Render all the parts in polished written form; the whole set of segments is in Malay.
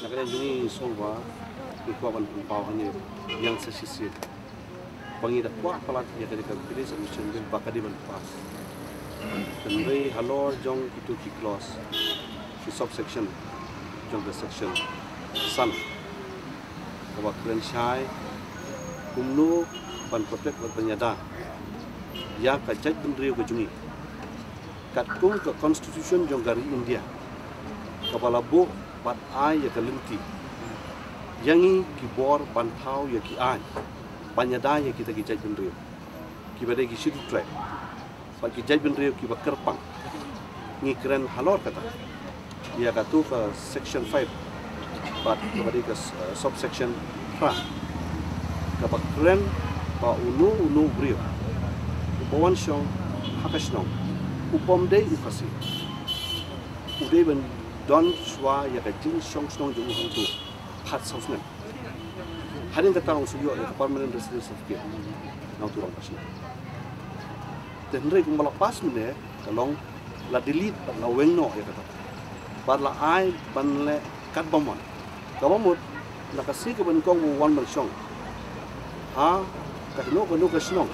Nakanya juni soba ikuan pau hanya yang sesisi. Pangi dah kuat pelat ya ketika pilih solution dia bakal pas. Kendai halor jong itu ki clause ki subsection jong the section san. Kawa keren syai kumnu pan protect berpenyada. Ya kajat bendrio ke juni. Katkum ke constitution jong gari India. Kepala bu bat ai ya kelenti. Yangi ki bor bantau ya ki ai. Banyada ya kita ki jaj bendrio. Ki badai ki sidu track. Pak ki jaj bendrio ki bakerpang. Ngi keren halor kata. Ya katu ke section 5. Bat badai ke subsection 3. Kapak keren pa unu brio. Upawan syong hakasnong. Upom day ukasi. Uday ben don shwa ya kajin syong snong jung tu. Pat sausnen. Hadin kata orang suyo ya permanent resident certificate. Nau turang pasna. Tenre kung malapas mene kalong la delete la wengno ya kata. Bar la ai ban le kat bomon. Kabamut la kasi ke ban kong wan ban syong. Ha kahno kono kasnong.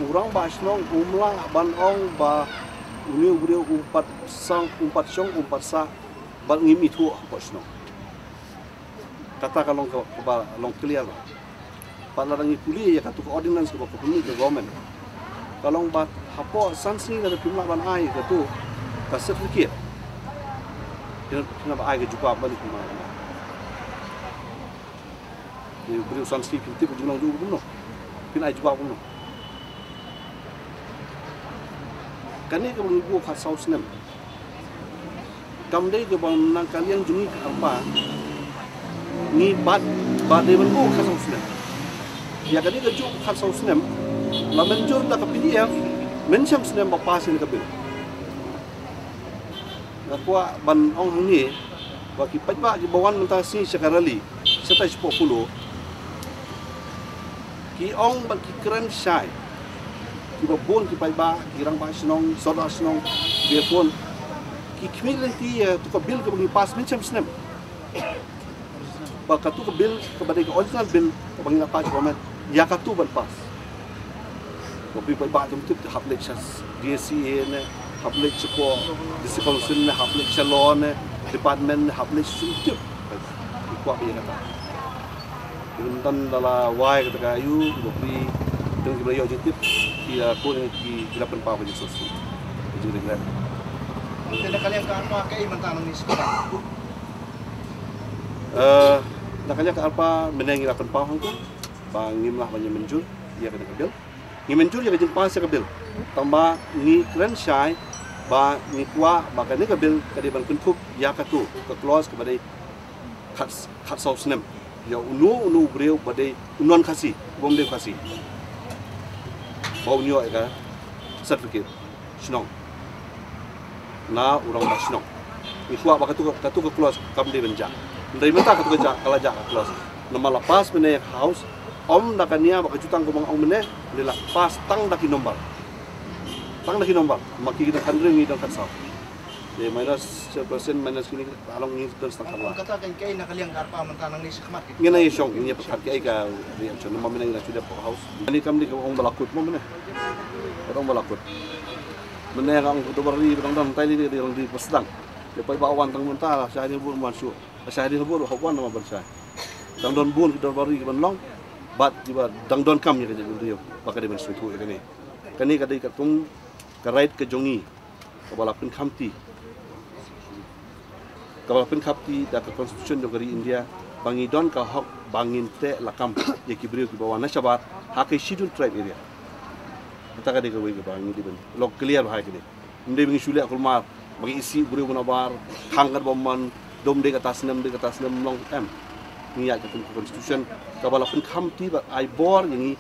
Urang ba snong umla ban ong ba uni ubrio umpat syong umpat sa ban ngimi tu apa snong. Kata kalau long clear lah. Pada orang kuliah ya kata ordinance ke bapa ke government. Kalau bat hapo sanksi dari pimla ban ai ke tu ke certificate. Dia kenapa ai ke juga balik kemana? Dia beri sanksi pintu ke jumlah juga puno. Pin ai juga puno. Kani ke mengibu khas South Nem. Kamdai ke bang nang kalian juni ke apa? Ni bad dewan bu khas Muslim. Ya kali ke juk khas Muslim, la menjur da ke PDF, mensyam Muslim bapa sin ke bil. Nakwa ban ong ni, wa ki pajba ki bawan mentasi sekarali, setai 10. Ki ong ban ki keren syai. Ki babon ki pajba, ki rang ba snong, soda snong, dia pun ki kmilen ti tu ke bil ke bagi pas mensyam Muslim. Katu ke bil kepada ke original bil bagi apa government ya katu berpas. Tapi baik jom tu haplek chas DSA ne haplek cepo disi council ne haplek chalon ne department ne haplek suntuk. Ikwa dia kata. Untan dala wai kata kayu beri dengan kibra objektif ia ko ne ki dilapan pa bagi sosial. Jadi dengan tidak kalian kan pakai mentang ni sekarang. Nakanya ke apa menengi lapan pahang tu, bangim lah banyak menjur, ia kena kebil. Ni menjur ia kejeng pas kebil. Tambah ni keren syai, ba ni kuah, ba kena kebil kadi ban kuntup, ia katu ke close kepada kat sauce nem. Ya unu beriau pada unuan kasih, bom dia kasih. Bau nyo eka certificate, senang. Na orang bas senang. Ni kuah ba katu ke close, kam dia benjak. Dari mata katu kerja kalau jaga kelas. Nama lepas mana house, om nakania baka jutang kumang om mana, dia lepas tang daki nombor. Tang daki nombor, maki kita kandring ni dan katsau. Dia minus 1% minus kini along ni terus tak kalah. Kata kan kay nakaliang karpa mentanang ni sekemat. Ngena ni syong ini pakat kay ka reaction nama mana yang sudah house. Ini kami di orang balakut mana. Orang balakut. Mana yang orang tu beri berang tali dia orang di Pasdang. Depois bawan tang mentah saya ni pun masuk. Saya di lebur hawan nama bersah. Dang don bun kita baru ke long. Bat tiba dang don kam ya ke dia. Pakai dia masuk tu ni. Kani kadai katung karait ke jongi. Kabalapin khamti. Kabalapin khamti da ke constitution dari India bangi don ka hak bangin te lakam ya ki brio ki bawa nashabat hak schedule tribe area. Kata kadai ke we ke bangi di ben. Lok clear bahai ke dia. Ndai bangi sulia kulmar bagi isi brio menabar hanggar bomman dom de atas 6 long em ni ya ke constitution kabalapun khamti ba ai bor yang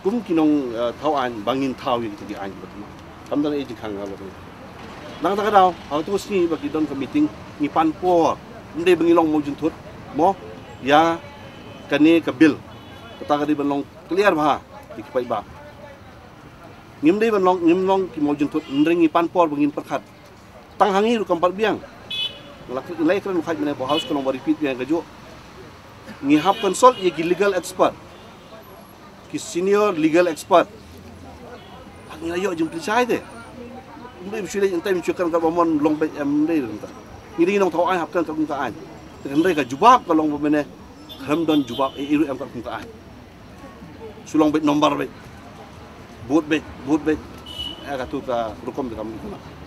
kum kinong thau an bangin thau yang ti an betul kam dan eji khang alo nang ta kadau ha tu sni bagi don ke meeting ni pan po ndai bangi long mo juntut mo ya kani ke bil kata ka di ban long clear ba ti pai ba ngim dei ban long ki mo juntut ndrengi pan por bangin perkhat tang hangi ru kampat biang Nilai kan mukhat mana Bauhaus kalau mau repeat yang gajo. Ngihap consult ye legal expert. Ki senior legal expert. Ngilayo jum percaya deh. Mungkin mesti yang time cukan kalau mau long back deh entah. Ini nong tahu hap kan kalau kan. Dengan mereka jubab kalau mau mana Hamdan jubab iru am kalau kan. Sulong back nomor back. Boot back. Agak tu ka rukom dekat mana.